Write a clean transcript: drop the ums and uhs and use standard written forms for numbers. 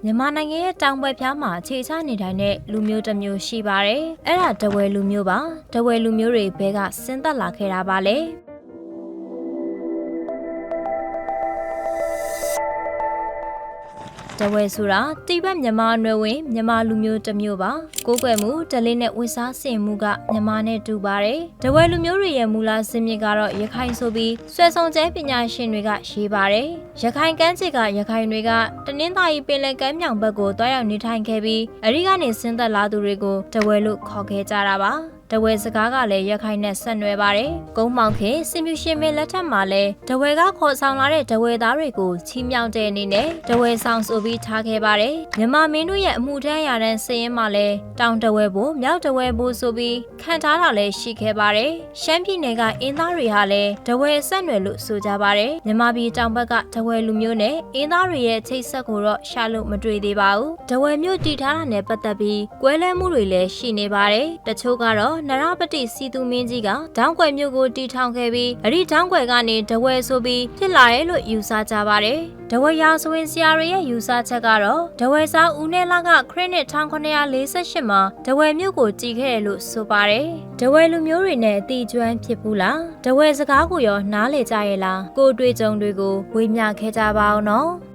မြန်မာနိုင်ငံရဲ့တောင်ဘက်ဖြားမှာခြေချနေထိုင်တဲ့လူမျိုးတစ်မျိုးရှိပါတယ်။အဲ့ဒါတဝဲလူမျိုးပါ။တဝဲလူမျိုးတွေဘဲကဆင်းသက်လာခဲ့တာပါလေ။တဝဲဆိုတာတိဘက်မြန်မာနွယ်ဝင်မြန်မာလူမျိုးတစ်မျိုးပါကိုးကွယ်မှုတလေးနဲ့ဝစ်စားဆင်မှုကမြန်မာနဲ့တူပါတယ်တဝဲလူမျိုးတွေရဲ့မူလဇင်မြစ်ကတော့ရခိုင်ဆိုပြီးဆွဲဆောင်ကျဲပညာရှင်တွေကရေးပါတယ်ရခိုင်ကမ်းခြေကရခိုင်တွေကတနင်္သာရီပင်လယ်ကမ်းမြောင်ဘက်ကိုတွားရောက်နေထိုင်ခဲ့ပြီးအဲဒီကနေဆင်းသက်လာသူတွေကိုတဝဲလို့ခေါ်ခဲ့ကြတာပါတဝဲစကားကလည်းရခိုင်နဲ့ဆက်နွယ်ပါတယ်။ကုန်းမောင်ခေစင်မြူရှင်မင်းလက်ထက်မှာလည်းတဝဲကခေါ်ဆောင်လာတဲ့တဝဲသားတွေကိုချီးမြှောက်တဲ့အနေနဲ့တဝဲဆောင်ဆိုပြီးထားခဲ့ပါတယ်။မြန်မာမင်းတို့ရဲ့အမှုထမ်းရာတန်းစည်ရင်မှာလည်းတောင်တဝဲဘို့မြောက်တဝဲဘို့ဆိုပြီးခံထားတာလည်းရှိခဲ့ပါတယ်။ရှမ်းပြည်နယ်ကအင်းသားတွေဟာလည်းတဝဲဆက်နွယ်လို့ဆိုကြပါတယ်။မြန်မာပြည်တောင်ဘက်ကတဝဲလူမျိုးနဲ့အင်းသားတွေရဲ့ချိတ်ဆက်ကိုတော့ရှာလို့မတွေ့သေးပါဘူး။တဝဲမျိုးတည်ထားတာနဲ့ပတ်သက်ပြီးကွဲလဲမှုတွေလည်းရှိနေပါတယ်။တချို့ကတော့နရပတိစီသူမင်းကြီးကတောင်ကွယ်မြို့ကိုတီထောင်ခဲ့ပြီးအဲ့ဒီတောင်ကွယ်ကနေတဝဲဆိုပြီးဖြစ်လာတယ်လို့ယူဆကြပါတယ်။တဝဲရာဇဝင်ဆရာတွေရဲ့ယူဆချက်ကတော့တဝဲစားဦးနဲ့လကခရစ်နှစ်1948မှာတဝဲမြို့ကိုတည်ခဲ့တယ်လို့ဆိုပါတယ်။တဝဲလူမျိုးတွေနဲ့အတီကျွမ်းဖြစ်ဘူးလား။တဝဲစကားကိုရောနားလေကြရဲ့လား။ကိုယ်တွေ့ကြုံတွေကိုဝေမျှခဲ့ကြပါအောင်နော်။